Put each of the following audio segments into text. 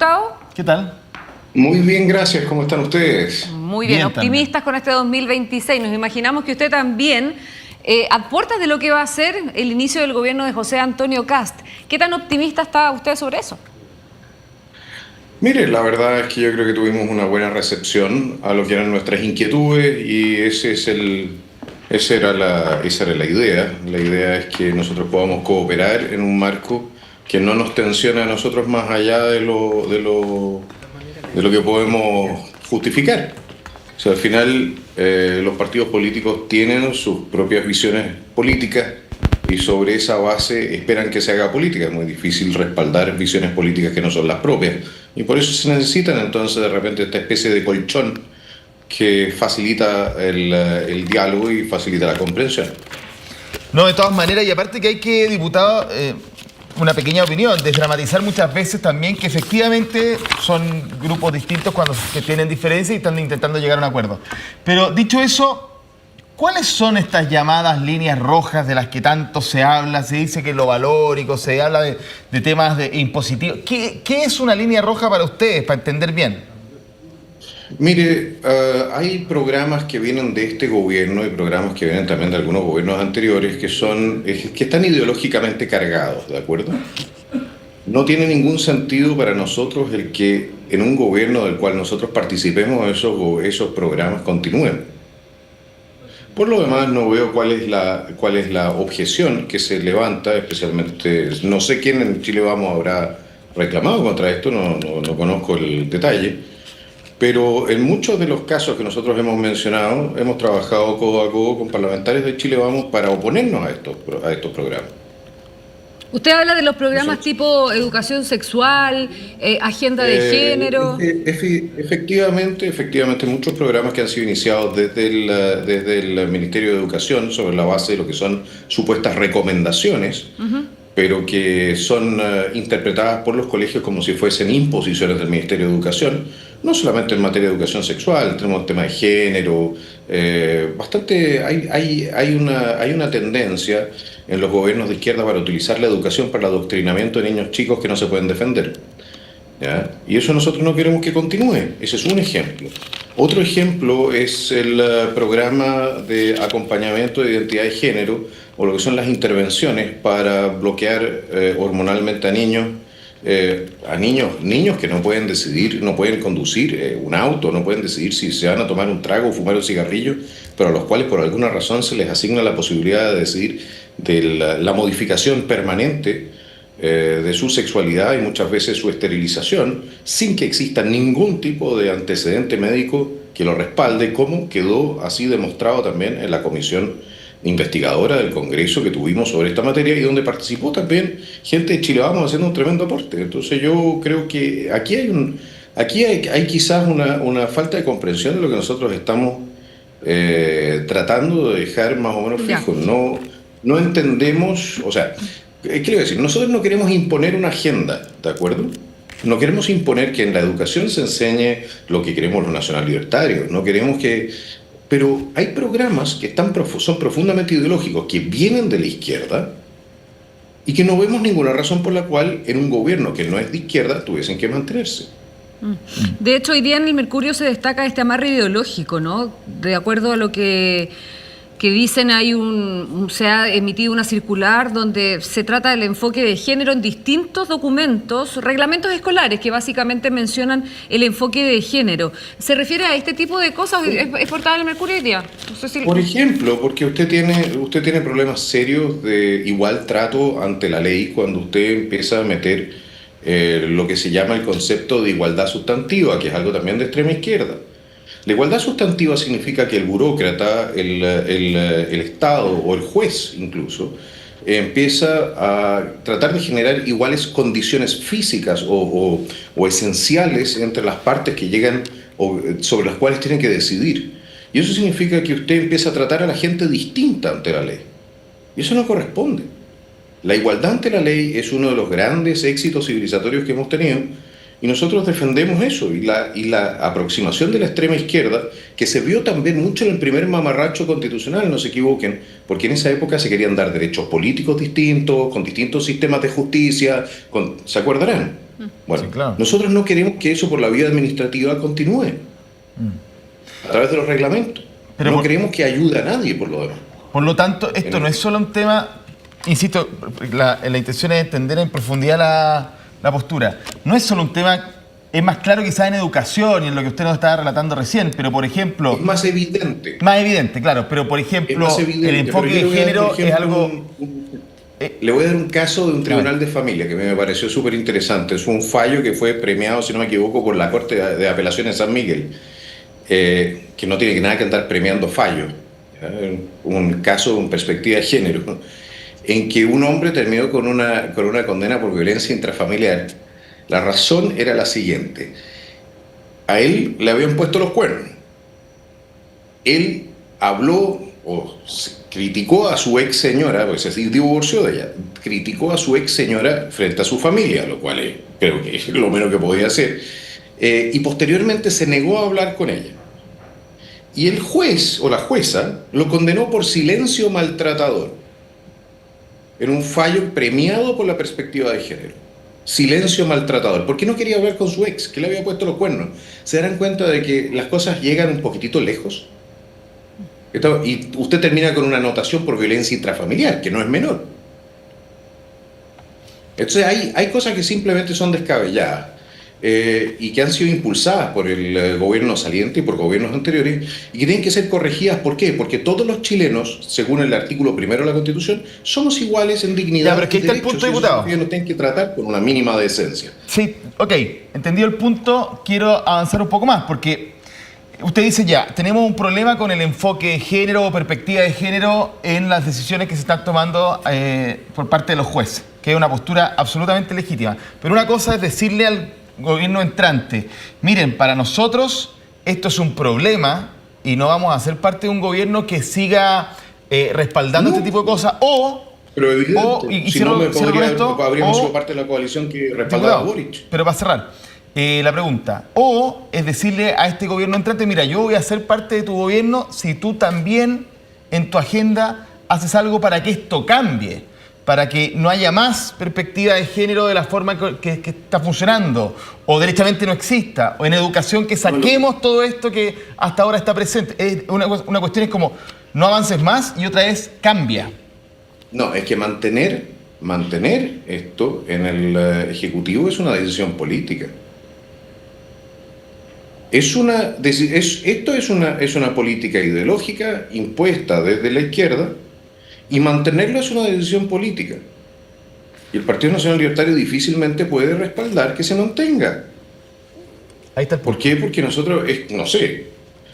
Gustavo? ¿Qué tal? Muy bien, gracias. ¿Cómo están ustedes? Muy bien, optimistas también con este 2026. Nos imaginamos que usted también, a puertas de lo que va a ser el inicio del gobierno de José Antonio Kast. ¿Qué tan optimista está usted sobre eso? Mire, la verdad es que yo creo que tuvimos una buena recepción a lo que eran nuestras inquietudes y esa era la idea. La idea es que nosotros podamos cooperar en un marco que no nos tensione a nosotros más allá de lo que podemos justificar. O sea, al final los partidos políticos tienen sus propias visiones políticas y sobre esa base esperan que se haga política. Es muy difícil respaldar visiones políticas que no son las propias. Y por eso se necesitan entonces de repente esta especie de colchón que facilita el diálogo y facilita la comprensión. No, de todas maneras, y aparte que hay que, diputado, una pequeña opinión, desdramatizar muchas veces también que efectivamente son grupos distintos que tienen diferencias y están intentando llegar a un acuerdo. Pero dicho eso, ¿cuáles son estas llamadas líneas rojas de las que tanto se habla? Se dice que lo valórico, se habla de temas impositivos. ¿Qué es una línea roja para ustedes, para entender bien? Mire, hay programas que vienen de este gobierno y programas que vienen también de algunos gobiernos anteriores que están ideológicamente cargados, ¿de acuerdo? No tiene ningún sentido para nosotros el que en un gobierno del cual nosotros participemos esos programas continúen. Por lo demás, no veo cuál es la objeción que se levanta, especialmente, no sé quién en Chile Vamos habrá reclamado contra esto, no conozco el detalle, pero en muchos de los casos que nosotros hemos mencionado, hemos trabajado codo a codo con parlamentarios de Chile Vamos para oponernos a estos programas. Usted habla de los programas tipo educación sexual, agenda de género. Efectivamente, muchos programas que han sido iniciados desde el Ministerio de Educación sobre la base de lo que son supuestas recomendaciones, pero que son interpretadas por los colegios como si fuesen imposiciones del Ministerio de Educación, no solamente en materia de educación sexual, tenemos tema de género, hay una tendencia en los gobiernos de izquierda para utilizar la educación para el adoctrinamiento de niños chicos que no se pueden defender, ¿ya? Y eso nosotros no queremos que continúe. Ese es un ejemplo. Otro ejemplo es el programa de acompañamiento de identidad de género, o lo que son las intervenciones para bloquear hormonalmente a niños que no pueden decidir, no pueden conducir un auto, no pueden decidir si se van a tomar un trago o fumar un cigarrillo, pero a los cuales por alguna razón se les asigna la posibilidad de decidir de la modificación permanente de su sexualidad y muchas veces su esterilización, sin que exista ningún tipo de antecedente médico que lo respalde, como quedó así demostrado también en la comisión investigadora del Congreso que tuvimos sobre esta materia y donde participó también gente de Chile Vamos haciendo un tremendo aporte. Entonces yo creo que aquí hay quizás una falta de comprensión de lo que nosotros estamos tratando de dejar más o menos fijo. No entendemos, o sea, ¿qué le voy a decir? Nosotros no queremos imponer una agenda, ¿de acuerdo? No queremos imponer que en la educación se enseñe lo que queremos los nacional libertarios, no queremos que... Pero hay programas que son profundamente ideológicos, que vienen de la izquierda y que no vemos ninguna razón por la cual en un gobierno que no es de izquierda tuviesen que mantenerse. De hecho, hoy día en el Mercurio se destaca este amarre ideológico, ¿no? De acuerdo a lo que dicen, se ha emitido una circular donde se trata del enfoque de género en distintos documentos, reglamentos escolares que básicamente mencionan el enfoque de género. ¿Se refiere a este tipo de cosas? ¿Es portada del Mercurio hoy día? No sé si... Por ejemplo, porque usted tiene problemas serios de igual trato ante la ley cuando usted empieza a meter lo que se llama el concepto de igualdad sustantiva, que es algo también de extrema izquierda. La igualdad sustantiva significa que el burócrata, el Estado o el juez incluso, empieza a tratar de generar iguales condiciones físicas o esenciales entre las partes que llegan o sobre las cuales tienen que decidir. Y eso significa que usted empieza a tratar a la gente distinta ante la ley. Y eso no corresponde. La igualdad ante la ley es uno de los grandes éxitos civilizatorios que hemos tenido. Y nosotros defendemos eso, y la aproximación de la extrema izquierda, que se vio también mucho en el primer mamarracho constitucional, no se equivoquen, porque en esa época se querían dar derechos políticos distintos, con distintos sistemas de justicia, ¿se acordarán? Bueno, Sí, claro. nosotros no queremos que eso por la vía administrativa continúe a través de los reglamentos. Pero no por- creemos que ayude a nadie por lo demás. Por lo tanto, esto no es solo un tema, insisto, la intención es entender en profundidad la postura. No es solo un tema, es más claro quizás en educación y en lo que usted nos estaba relatando recién, pero por ejemplo... Es más evidente. Más evidente, claro, pero por Es ejemplo, más evidente, el enfoque pero yo de le voy a dar, género por ejemplo, es algo... le voy a dar un caso de un tribunal de familia que me pareció súper interesante. Es un fallo que fue premiado, si no me equivoco, por la Corte de Apelaciones de San Miguel, que no tiene nada que andar premiando fallos. ¿Ya? Un caso en perspectiva de género, en que un hombre terminó con una condena por violencia intrafamiliar. La razón era la siguiente: a él le habían puesto los cuernos. Él habló o criticó a su ex señora, pues se divorció de ella, criticó a su ex señora frente a su familia, lo cual creo que es lo menos que podía hacer, y posteriormente se negó a hablar con ella. Y el juez o la jueza lo condenó por silencio maltratador, en un fallo premiado por la perspectiva de género. Silencio maltratador. ¿Por qué no quería hablar con su ex, que le había puesto los cuernos? ¿Se darán cuenta de que las cosas llegan un poquitito lejos? Y usted termina con una anotación por violencia intrafamiliar, que no es menor. Entonces hay cosas que simplemente son descabelladas y que han sido impulsadas por el gobierno saliente y por gobiernos anteriores y que tienen que ser corregidas. ¿Por qué? Porque todos los chilenos, según el artículo 1 de la Constitución, somos iguales en dignidad. Ya, pero es que ahí está el punto, diputado. Ellos nos tienen que tratar con una mínima decencia. Sí, ok, entendido el punto, quiero avanzar un poco más, porque usted dice ya, tenemos un problema con el enfoque de género o perspectiva de género en las decisiones que se están tomando por parte de los jueces, que es una postura absolutamente legítima. Pero una cosa es decirle al gobierno entrante, miren, para nosotros esto es un problema y no vamos a ser parte de un gobierno que siga respaldando este tipo de cosas, Pero evidente, y si cierro- no, cierro con esto, habríamos sido parte de la coalición que respaldaba a Boric. pero para cerrar, la pregunta, o es decirle a este gobierno entrante, mira, yo voy a ser parte de tu gobierno si tú también en tu agenda haces algo para que esto cambie, para que no haya más perspectiva de género de la forma que está funcionando, o derechamente no exista, o en educación que saquemos todo esto que hasta ahora está presente. Una cuestión es como, no avances más, y otra es, cambia. No, es que mantener esto en el Ejecutivo es una decisión política. Esto es una política ideológica impuesta desde la izquierda, y mantenerlo es una decisión política. Y el Partido Nacional Libertario difícilmente puede respaldar que se mantenga. Ahí está el ¿Por punto. qué? Porque nosotros, no sé,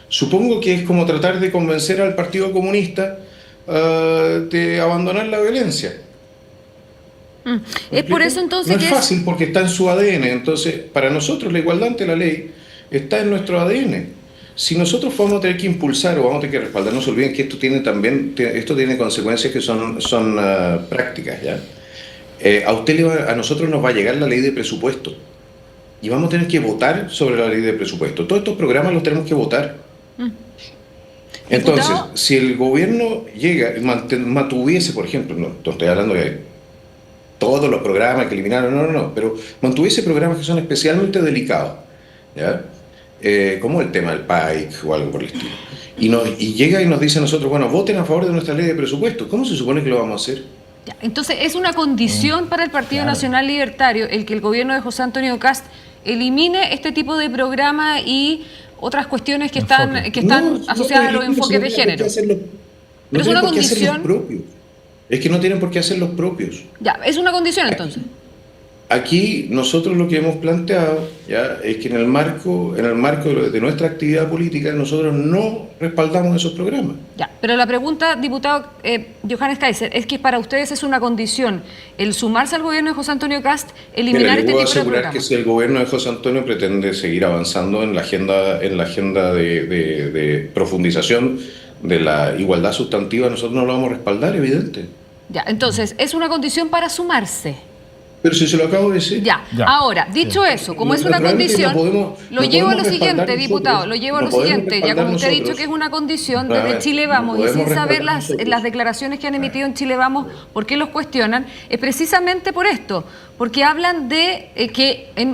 supongo que es como tratar de convencer al Partido Comunista de abandonar la violencia. Es por eso entonces No que es fácil porque está en su ADN. Entonces, para nosotros la igualdad ante la ley está en nuestro ADN. Si nosotros vamos a tener que impulsar o vamos a tener que respaldar, no se olviden que esto tiene consecuencias que son prácticas, ¿ya? A nosotros nos va a llegar la ley de presupuesto y vamos a tener que votar sobre la ley de presupuesto. Todos estos programas los tenemos que votar. Entonces, Diputado, si el gobierno llega y mantuviese, por ejemplo, no estoy hablando de todos los programas que eliminaron, no, pero mantuviese programas que son especialmente delicados, ¿ya? Como el tema del PAIC o algo por el estilo. Y llega y nos dice a nosotros, bueno, voten a favor de nuestra ley de presupuesto. ¿Cómo se supone que lo vamos a hacer? ya, entonces es una condición para el Partido Nacional Libertario el que el gobierno de José Antonio Kast elimine este tipo de programa y otras cuestiones que están asociadas a los enfoques de género. Pero es una condición. Es que no tienen por qué hacer los propios. Ya, es una condición entonces. Aquí nosotros lo que hemos planteado, ¿ya?, es que en el marco de nuestra actividad política nosotros no respaldamos esos programas. Ya, pero la pregunta, diputado Johannes Kaiser, es que para ustedes es una condición el sumarse al gobierno de José Antonio Kast, eliminar este tipo de asegurar programas. que si el gobierno de José Antonio pretende seguir avanzando en la agenda de profundización de la igualdad sustantiva, nosotros no lo vamos a respaldar, evidente. Ya, entonces, es una condición para sumarse. Pero si se lo acabo de decir. Ya. Ahora, dicho eso, como es una condición, lo llevo a lo siguiente, diputado, lo llevo a lo siguiente. Ya como usted ha dicho que es una condición, desde Chile Vamos, y sin saber las declaraciones que han emitido en Chile Vamos, ¿por qué los cuestionan? Es precisamente por esto, porque hablan de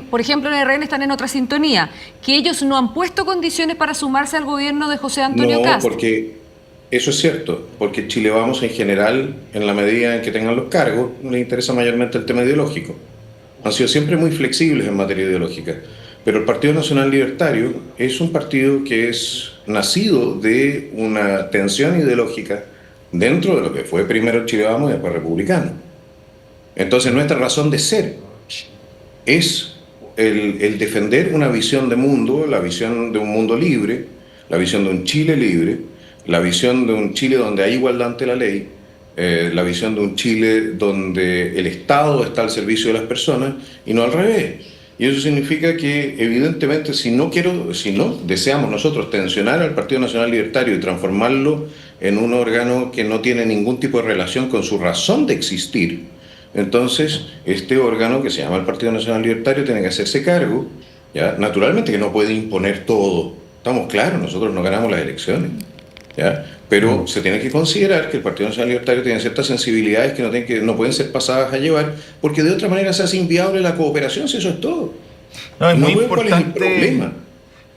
por ejemplo, en RN están en otra sintonía, que ellos no han puesto condiciones para sumarse al gobierno de José Antonio Kast. No, porque eso es cierto, porque Chile Vamos en general, en la medida en que tengan los cargos, les interesa mayormente el tema ideológico. Han sido siempre muy flexibles en materia ideológica. Pero el Partido Nacional Libertario es un partido que es nacido de una tensión ideológica dentro de lo que fue primero Chile Vamos y después republicano. Entonces nuestra razón de ser es el defender una visión de mundo, la visión de un mundo libre, la visión de un Chile libre, la visión de un Chile donde hay igualdad ante la ley, la visión de un Chile donde el Estado está al servicio de las personas y no al revés. Y eso significa que, evidentemente, si no deseamos nosotros tensionar al Partido Nacional Libertario y transformarlo en un órgano que no tiene ningún tipo de relación con su razón de existir, entonces este órgano que se llama el Partido Nacional Libertario tiene que hacerse cargo, ¿ya? Naturalmente que no puede imponer todo. Estamos claros, nosotros no ganamos las elecciones, ¿ya? Pero se tiene que considerar que el Partido Nacional Libertario tiene ciertas sensibilidades que no pueden ser pasadas a llevar, porque de otra manera se hace inviable la cooperación, si eso es todo. No, es muy importante. ¿Cuál es el problema?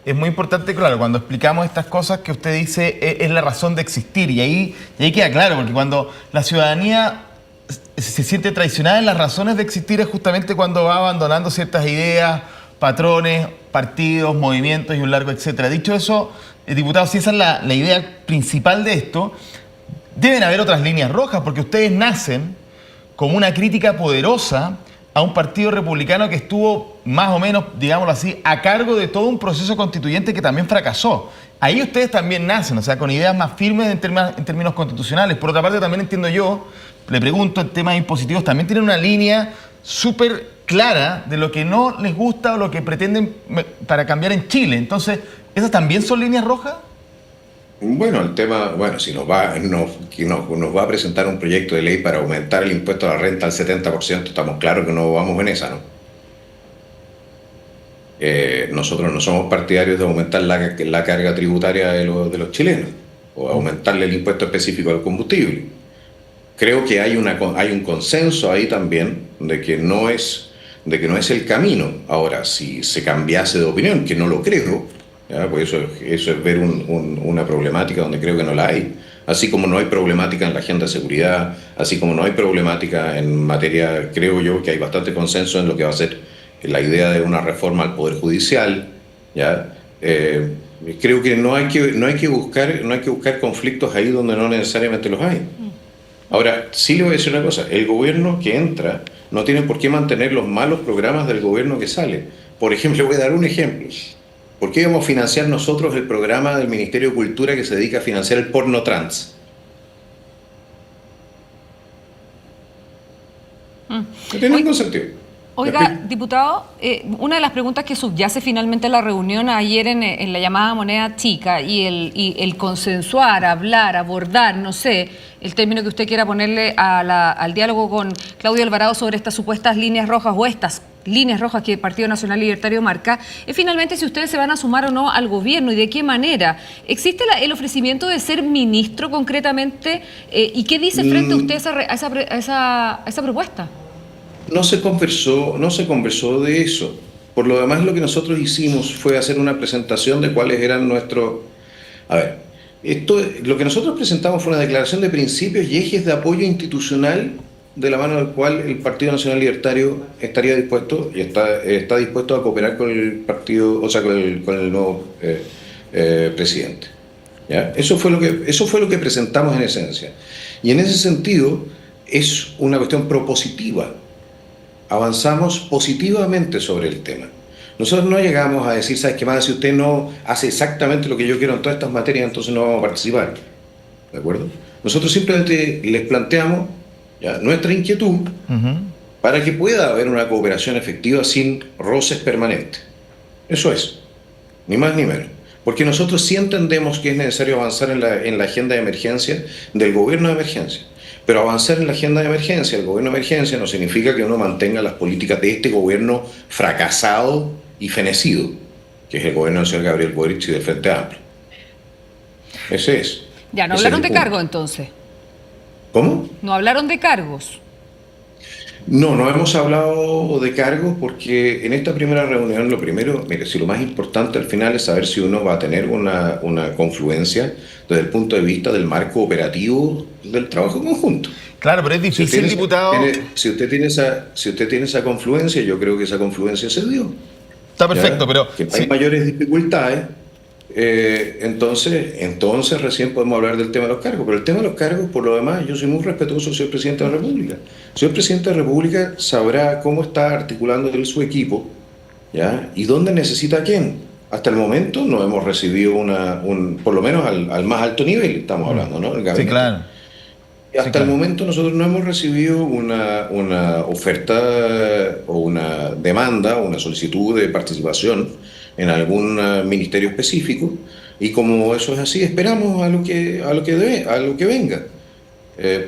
Es muy importante, claro, cuando explicamos estas cosas que usted dice es la razón de existir, y ahí queda claro, porque cuando la ciudadanía se siente traicionada en las razones de existir es justamente cuando va abandonando ciertas ideas, patrones, partidos, movimientos y un largo etcétera. Dicho eso, diputado, si esa es la idea principal de esto, deben haber otras líneas rojas, porque ustedes nacen como una crítica poderosa a un partido republicano que estuvo más o menos, digámoslo así, a cargo de todo un proceso constituyente que también fracasó. Ahí ustedes también nacen, o sea, con ideas más firmes en términos constitucionales. Por otra parte, también entiendo yo, le pregunto en temas impositivos, también tienen una línea súper clara de lo que no les gusta o lo que pretenden para cambiar en Chile. Entonces, ¿esas también son líneas rojas? Bueno, el tema, si nos va a presentar un proyecto de ley para aumentar el impuesto a la renta al 70%, estamos claros que no vamos en esa, ¿no? Nosotros no somos partidarios de aumentar la carga tributaria de los chilenos o aumentarle el impuesto específico al combustible. Creo que hay un consenso ahí también de que no es el camino. Ahora, si se cambiase de opinión, que no lo creo, ¿ya? Pues eso es ver una problemática donde creo que no la hay. Así como no hay problemática en la agenda de seguridad, así como no hay problemática en materia, creo yo que hay bastante consenso en lo que va a ser la idea de una reforma al Poder Judicial, ¿ya? Creo que no hay que buscar conflictos ahí donde no necesariamente los hay. Ahora, sí le voy a decir una cosa, el gobierno que entra no tiene por qué mantener los malos programas del gobierno que sale. Por ejemplo, voy a dar un ejemplo. ¿Por qué íbamos a financiar nosotros el programa del Ministerio de Cultura que se dedica a financiar el porno trans? No tiene ningún sentido. Oiga, diputado, una de las preguntas que subyace finalmente en la reunión ayer en la llamada moneda chica y el consensuar, hablar, abordar, no sé, el término que usted quiera ponerle al diálogo con Claudio Alvarado sobre estas supuestas líneas rojas o estas líneas rojas que el Partido Nacional Libertario marca, es finalmente si ustedes se van a sumar o no al gobierno y de qué manera. ¿Existe el ofrecimiento de ser ministro concretamente? ¿Y qué dice frente a usted a esa propuesta? No se conversó de eso. Por lo demás, lo que nosotros hicimos fue hacer una presentación de cuáles eran nuestros... A ver, lo que nosotros presentamos fue una declaración de principios y ejes de apoyo institucional de la mano del cual el Partido Nacional Libertario estaría dispuesto y está dispuesto a cooperar con el partido, o sea, con el nuevo presidente. ¿Ya? Eso fue lo que presentamos en esencia. Y en ese sentido es una cuestión propositiva. Avanzamos positivamente sobre el tema. Nosotros no llegamos a decir, ¿sabes qué más? Si usted no hace exactamente lo que yo quiero en todas estas materias, entonces no vamos a participar. ¿De acuerdo? Nosotros simplemente les planteamos, ¿ya?, nuestra inquietud para que pueda haber una cooperación efectiva sin roces permanentes. Eso es, ni más ni menos. Porque nosotros sí entendemos que es necesario avanzar en la agenda de emergencia del gobierno de emergencia. Pero avanzar en la agenda de emergencia, el gobierno de emergencia, no significa que uno mantenga las políticas de este gobierno fracasado y fenecido, que es el gobierno del señor Gabriel Boric y del Frente Amplio. Ese es. Ya, no Ese es hablaron el de punto. cargo entonces. ¿Cómo? No hablaron de cargos. No hemos hablado de cargos porque en esta primera reunión lo primero, mire, si lo más importante al final es saber si uno va a tener una confluencia desde el punto de vista del marco operativo del trabajo conjunto. Claro, pero es Si difícil, diputado. si usted tiene esa confluencia, yo creo que esa confluencia se dio. Está perfecto, ¿Ya? pero Que no sí, hay mayores dificultades, entonces recién podemos hablar del tema de los cargos. Pero el tema de los cargos, por lo demás, yo soy muy respetuoso del señor Presidente de la República. El señor Presidente de la República sabrá cómo está articulando él su equipo, ¿ya? Y dónde necesita a quién. Hasta el momento no hemos recibido por lo menos al más alto nivel, estamos hablando, ¿no? El sí, gabinete. claro. Hasta claro. el momento nosotros no hemos recibido una oferta o una demanda, una solicitud de participación en algún ministerio específico, y como eso es así, esperamos a lo que venga.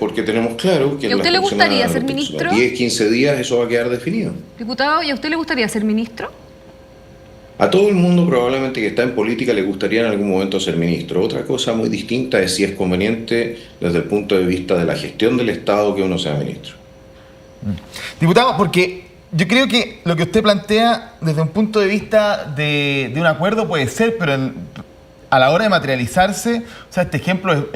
Porque tenemos claro que ¿Y a en usted los le gustaría ser próximos ministro? 10, 15 días eso va a quedar definido. Diputado, ¿y a usted le gustaría ser ministro? A todo el mundo probablemente que está en política le gustaría en algún momento ser ministro. Otra cosa muy distinta es si es conveniente desde el punto de vista de la gestión del Estado que uno sea ministro. Diputado, porque yo creo que lo que usted plantea desde un punto de vista de un acuerdo puede ser, pero a la hora de materializarse, o sea, este ejemplo,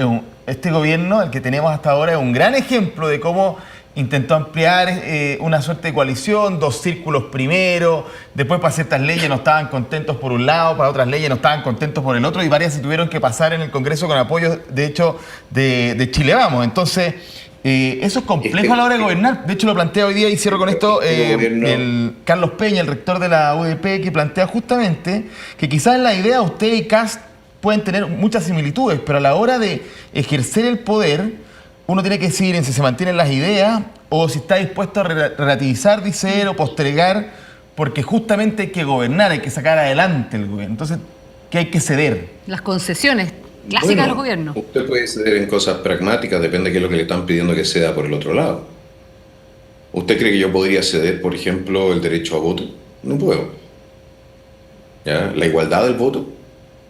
este gobierno, el que tenemos hasta ahora, es un gran ejemplo de cómo intentó ampliar una suerte de coalición, 2 círculos primero, después para ciertas leyes no estaban contentos por un lado, para otras leyes no estaban contentos por el otro, y varias se tuvieron que pasar en el Congreso con apoyo, de hecho, de Chile Vamos. Entonces, eso es complejo a la hora de gobernar. De hecho, lo plantea hoy día, y cierro con esto, el Carlos Peña, el rector de la UDP, que plantea justamente que quizás en la idea usted y Kast pueden tener muchas similitudes, pero a la hora de ejercer el poder, uno tiene que decidir en si se mantienen las ideas o si está dispuesto a relativizar, dice él, o postergar, porque justamente hay que gobernar, hay que sacar adelante el gobierno. Entonces, ¿qué hay que ceder? Las concesiones clásicas de los gobiernos. Usted puede ceder en cosas pragmáticas, depende de qué es lo que le están pidiendo que ceda por el otro lado. ¿Usted cree que yo podría ceder, por ejemplo, el derecho a voto? No puedo. ¿Ya? La igualdad del voto,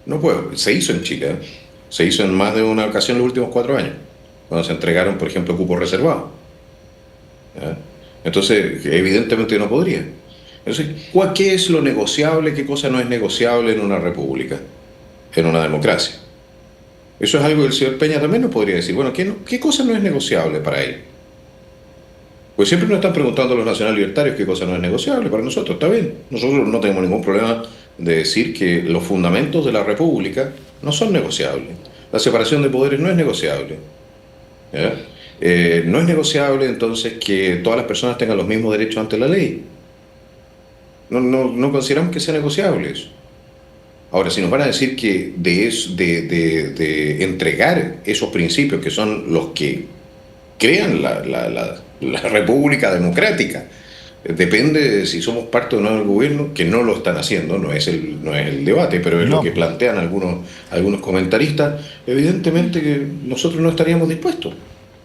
no puedo. Se hizo en Chile, ¿eh? Se hizo en más de una ocasión en los últimos 4 años, cuando se entregaron, por ejemplo, cupos reservados. ¿Ya? Entonces, evidentemente no podría. Entonces, ¿qué es lo negociable? ¿Qué cosa no es negociable en una república, en una democracia? Eso es algo que el señor Peña también nos podría decir. Bueno, ¿qué cosa no es negociable para él? Pues siempre nos están preguntando los nacional libertarios qué cosa no es negociable para nosotros. Está bien, nosotros no tenemos ningún problema de decir que los fundamentos de la república no son negociables. La separación de poderes no es negociable. ¿Ya? No es negociable entonces que todas las personas tengan los mismos derechos ante la ley. No consideramos que sea negociable eso. Ahora, si nos van a decir que de entregar esos principios que son los que crean la república democrática, depende de si somos parte o no del gobierno, que no lo están haciendo, no es el debate, pero es lo que plantean algunos comentaristas, evidentemente que nosotros no estaríamos dispuestos.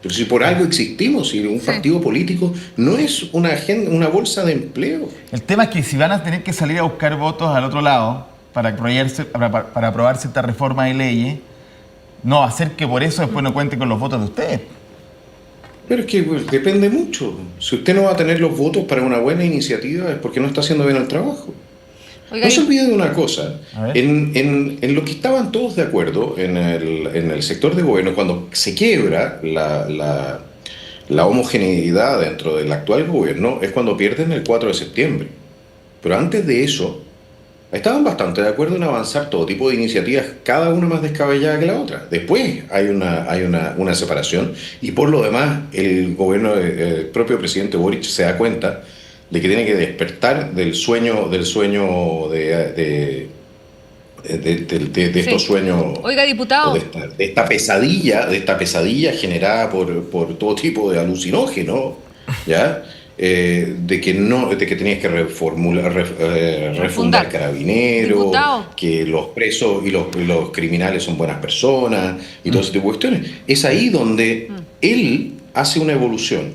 Pero si por algo existimos, si un partido político no es una bolsa de empleo. El tema es que si van a tener que salir a buscar votos al otro lado para aprobar ciertas reformas y leyes, no va a ser que por eso después no cuente con los votos de ustedes. Pero es que depende mucho. Si usted no va a tener los votos para una buena iniciativa es porque no está haciendo bien el trabajo. Oiga, no se olvide de una cosa. En lo que estaban todos de acuerdo en el sector de gobierno, cuando se quiebra la homogeneidad dentro del actual gobierno, es cuando pierden el 4 de septiembre. Pero antes de eso, estaban bastante de acuerdo en avanzar todo tipo de iniciativas, cada una más descabellada que la otra. Después hay una separación, y por lo demás el gobierno, el propio presidente Boric se da cuenta de que tiene que despertar del sueño de estos sueños. Oiga, diputado, de esta pesadilla generada por todo tipo de alucinógeno, ¿ya? De que tenías que refundar Carabineros, diputado, que los presos y los criminales son buenas personas y todo ese tipo de cuestiones. Es ahí donde él hace una evolución.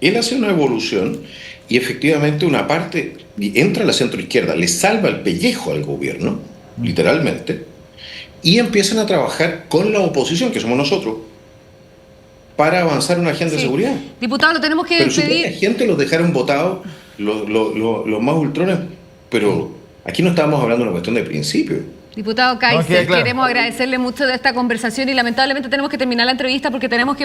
Él hace una evolución y efectivamente una parte entra a la centroizquierda, le salva el pellejo al gobierno, literalmente, y empiezan a trabajar con la oposición, que somos nosotros, para avanzar una agenda de seguridad. Diputado, lo tenemos que Pero su pedir. propia gente los dejaron votados, los más ultrones, pero aquí no estábamos hablando de una cuestión de principio. Diputado queda Kaiser, claro. queremos agradecerle mucho de esta conversación y lamentablemente tenemos que terminar la entrevista porque tenemos que